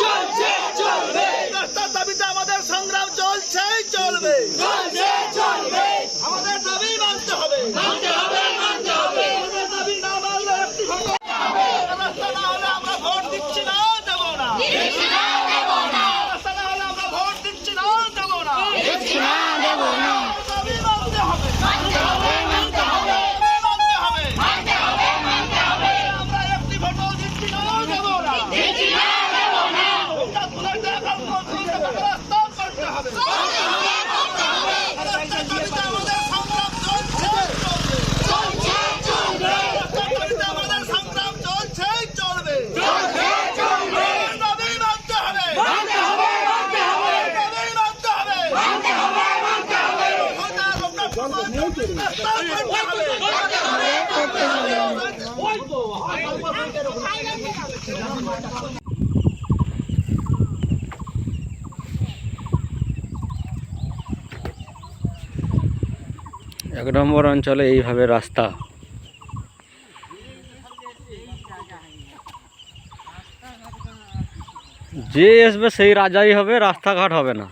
চলছে চলবে রাস্তার দাবিতে আমাদের সংগ্রাম চলছে চলবে চলছে চলবে আমাদের দাবি মানতে হবে মানতে হবে মানতে হবে আমাদের দাবি না মানলে একটি ঘটনা রাস্তা না হলে আমরা ভোট দিচ্ছি না দেবো না দিচ্ছি না দেব না রাস্তা না হলে আমরা ভোট দিচ্ছি না দেবো না দিচ্ছি না দেব না দাবি মানতে হবে মানতে হবে মানতে হবে মানতে হবে মানতে হবে মানতে হবে আমরা একটি ভোটও দিচ্ছি না দেবো না দিচ্ছি না দেব না ভোটটা তুলে দেখার মধ্যে রাস্তা করতে হবে করতে হবে করতে হবে রাস্তার দাবিতে আমাদের সংগ্রাম চলছে চলবে চলছে চলবে রাস্তার দাবিতে আমাদের সংগ্রাম চলছে চলবে চলছে চলবে দাবি মানতে হবে মানতে হবে মানতে হবে দাবি মানতে হবে মানতে হবে মানতে হবে রাস্তা করতে হবে করতে হবে করতে হবে এক নম্বর অঞ্চলে এইভাবে রাস্তা। যে আসবে সেই রাজাই হবে, রাস্তাঘাট হবে না।